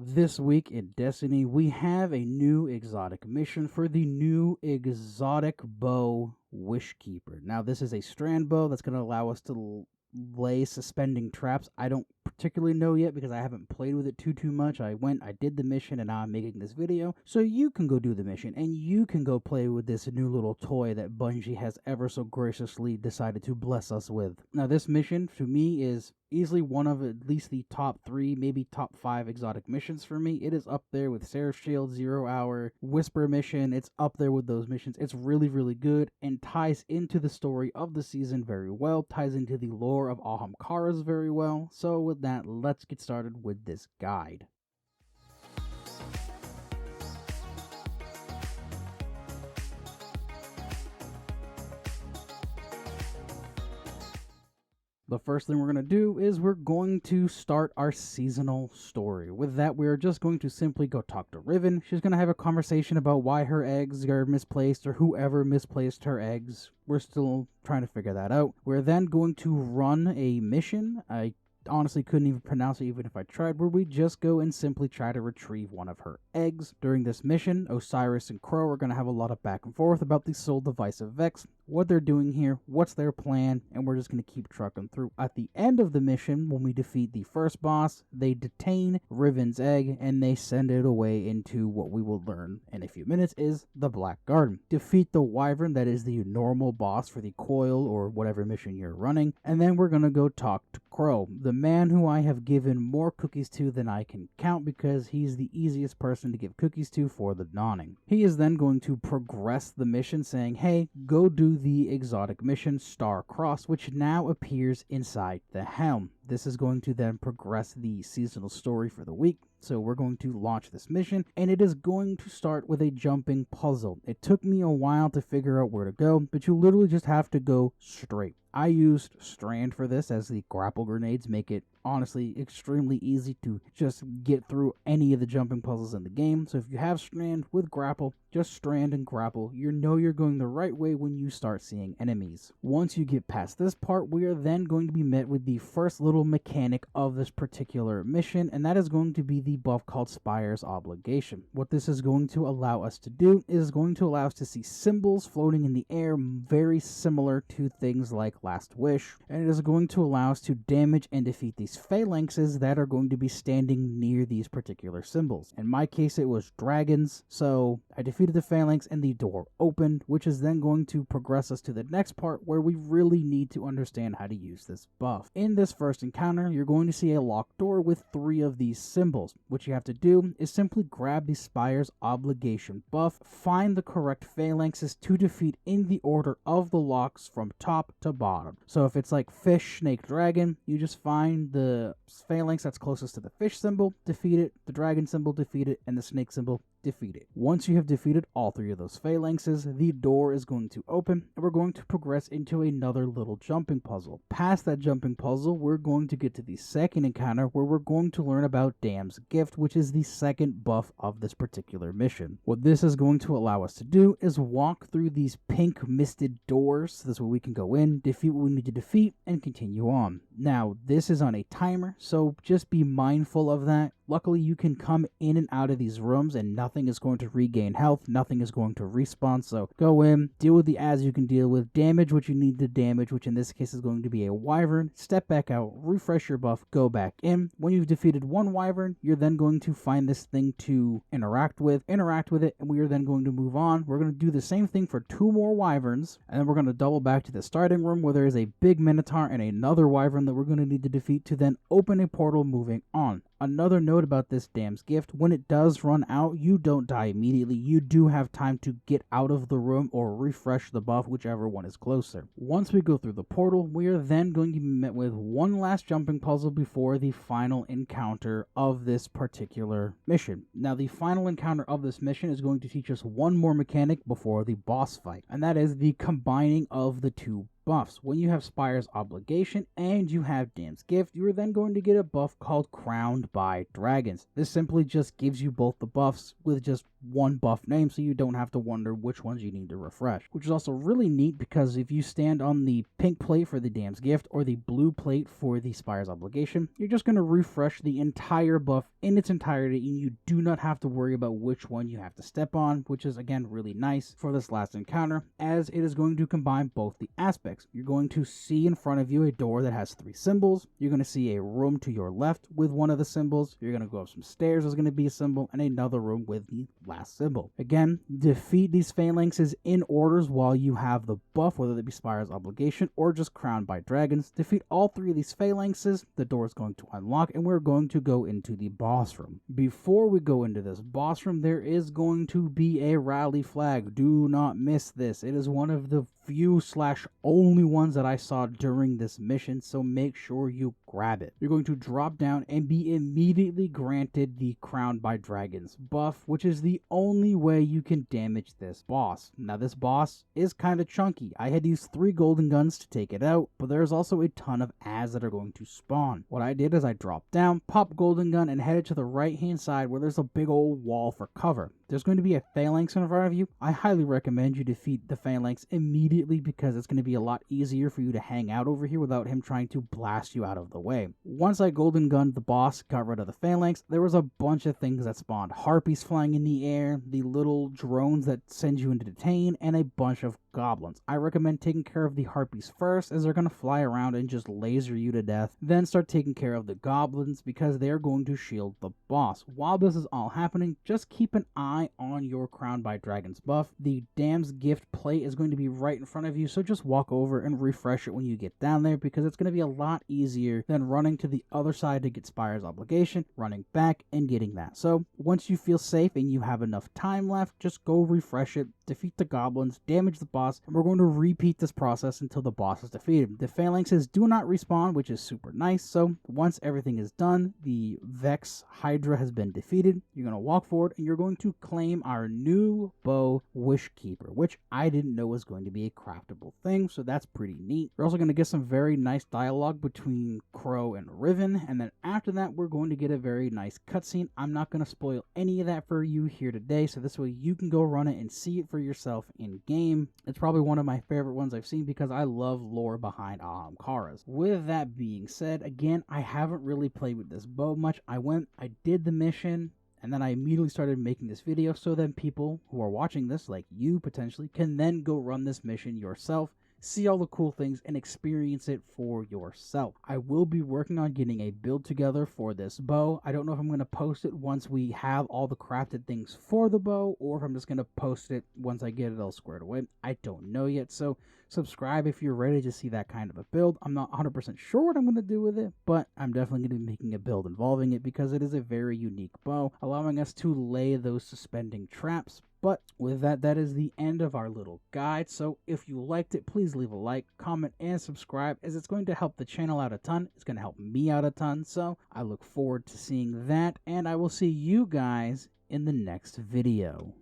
This week in Destiny, we have a new exotic mission for the new exotic bow, Wishkeeper. Now, this is a strand bow that's going to allow us to lay suspending traps. I don't particularly know yet because I haven't played with it too much. I did the mission, and now I'm making this video. So you can go do the mission, and you can go play with this new little toy that Bungie has ever so graciously decided to bless us with. Now, this mission, to me, is easily one of at least the top 3, maybe top 5 exotic missions for me. It is up there with Seraph Shield, 0 Hour, Whisper mission. It's up there with those missions. It's really good and ties into the story of the season very well, ties into the lore of Ahamkara's very well. So with that, let's get started with this guide. The first thing we're going to do is we're going to start our seasonal story. With that, we're just going to simply go talk to Riven. She's going to have a conversation about why her eggs are misplaced or whoever misplaced her eggs. We're still trying to figure that out. We're then going to run a mission. I honestly couldn't even pronounce it even if I tried, where we just go and simply try to retrieve one of her eggs. During this mission, Osiris and Crow are going to have a lot of back and forth about the Soul Device of Vex, what they're doing here, what's their plan, and we're just going to keep trucking through. At the end of the mission, when we defeat the first boss, they detain Riven's egg and they send it away into what we will learn in a few minutes is the Black Garden. Defeat the Wyvern, that is the normal boss for the coil or whatever mission you're running, and then we're going to go talk to Crow, the man who I have given more cookies to than I can count because he's the easiest person to give cookies to for the Dawning. He is then going to progress the mission saying, hey, go do the exotic mission Starcrossed, which now appears inside the helm. This is going to then progress the seasonal story for the week. So we're going to launch this mission, and it is going to start with a jumping puzzle. It took me a while to figure out where to go, but you literally just have to go straight. I used Strand for this, as the grapple grenades make it honestly extremely easy to just get through any of the jumping puzzles in the game. So if you have Strand with grapple, just Strand and grapple, you know you're going the right way when you start seeing enemies. Once you get past this part, we are then going to be met with the first little mechanic of this particular mission, and that is going to be the buff called Spire's Obligation. What this is going to allow us to do is going to allow us to see symbols floating in the air very similar to things like Last Wish, and it is going to allow us to damage and defeat these phalanxes that are going to be standing near these particular symbols. In my case, it was dragons, so I defeated the phalanx and the door opened, which is then going to progress us to the next part where we really need to understand how to use this buff. In this first encounter, you're going to see a locked door with 3 of these symbols. What you have to do is simply grab the Spire's Obligation buff, find the correct phalanxes to defeat in the order of the locks from top to bottom. So if it's like fish, snake, dragon, you just find the phalanx that's closest to the fish symbol, defeat it, the dragon symbol, defeat it, and the snake symbol, defeat it. Once you have defeated all 3 of those phalanxes, the door is going to open, and we're going to progress into another little jumping puzzle. Past that jumping puzzle, we're going to get to the second encounter where we're going to learn about Dam's Gift, which is the second buff of this particular mission. What this is going to allow us to do is walk through these pink misted doors. This way we can go in, defeat what we need to defeat, and continue on. Now, this is on a timer, so just be mindful of that. Luckily, you can come in and out of these rooms and nothing is going to regain health, nothing is going to respawn, so go in, deal with the ads you can deal with, damage what you need to damage, which in this case is going to be a wyvern, step back out, refresh your buff, go back in. When you've defeated one wyvern, you're then going to find this thing to interact with it, and we are then going to move on. We're going to do the same thing for 2 more wyverns, and then we're going to double back to the starting room where there is a big minotaur and another wyvern that we're going to need to defeat to then open a portal moving on. Another note about this Dam's Gift, when it does run out, you don't die immediately. You do have time to get out of the room or refresh the buff, whichever one is closer. Once we go through the portal, we are then going to be met with one last jumping puzzle before the final encounter of this particular mission. Now, the final encounter of this mission is going to teach us one more mechanic before the boss fight, and that is the combining of the 2 buffs. When you have Spire's Obligation and you have Dam's Gift, you are then going to get a buff called Crowned by Dragons. This simply just gives you both the buffs with just one buff name, so you don't have to wonder which ones you need to refresh. Which is also really neat because if you stand on the pink plate for the Dam's Gift or the blue plate for the Spire's Obligation, you're just going to refresh the entire buff in its entirety, and you do not have to worry about which one you have to step on, which is again really nice for this last encounter, as it is going to combine both the aspects. You're going to see in front of you a door that has 3 symbols. You're going to see a room to your left with one of the symbols. You're going to go up some stairs, there's going to be a symbol, and another room with the last symbol. Again, defeat these phalanxes in orders while you have the buff, whether it be Spire's Obligation or just Crowned by Dragons. Defeat all 3 of these phalanxes, the door is going to unlock, and we're going to go into the boss room. Before we go into this boss room, there is going to be a rally flag. Do not miss this. It is one of the few / only ones that I saw during this mission, so make sure you grab it. You're going to drop down and be immediately granted the Crowned by Dragons buff, which is the only way you can damage this boss. Now this boss is kind of chunky. I had used 3 golden guns to take it out, but there's also a ton of ads that are going to spawn. What I did is I dropped down, popped golden gun, and headed to the right hand side where there's a big old wall for cover. There's going to be a phalanx in front of you. I highly recommend you defeat the phalanx immediately because it's going to be a lot easier for you to hang out over here without him trying to blast you out of the way. Once I golden gunned the boss, got rid of the phalanx, there was a bunch of things that spawned. Harpies flying in the air, the little drones that send you into detain, and a bunch of goblins. I recommend taking care of the harpies first, as they're going to fly around and just laser you to death. Then start taking care of the goblins because they're going to shield the boss. While this is all happening, just keep an eye on your Crowned by Dragons buff. The Dam's Gift plate is going to be right in front of you, so just walk over and refresh it when you get down there because it's going to be a lot easier than running to the other side to get Spire's Obligation, running back and getting that. So once you feel safe and you have enough time left, just go refresh it, defeat the goblins, damage the boss, and we're going to repeat this process until the boss is defeated. The phalanxes do not respawn, which is super nice, so once everything is done, the Vex Hydra has been defeated, you're going to walk forward and you're going to claim our new bow, Wishkeeper, which I didn't know was going to be a craftable thing, so that's pretty neat. We're also going to get some very nice dialogue between Crow and Riven, and then after that we're going to get a very nice cutscene. I'm not going to spoil any of that for you here today, so this way you can go run it and see it for yourself in game. It's probably one of my favorite ones I've seen because I love lore behind Ahamkara's. With that being said, again, I haven't really played with this bow much. I did the mission, and then I immediately started making this video so then people who are watching this, like you potentially, can then go run this mission yourself, see all the cool things, and experience it for yourself. I will be working on getting a build together for this bow. I don't know if I'm going to post it once we have all the crafted things for the bow, or if I'm just going to post it once I get it all squared away. I don't know yet, so subscribe if you're ready to see that kind of a build. I'm not 100% sure what I'm going to do with it, but I'm definitely going to be making a build involving it because it is a very unique bow, allowing us to lay those suspending traps. But with that, that is the end of our little guide. So if you liked it, please leave a like, comment, and subscribe, as it's going to help the channel out a ton. It's going to help me out a ton. So I look forward to seeing that, and I will see you guys in the next video.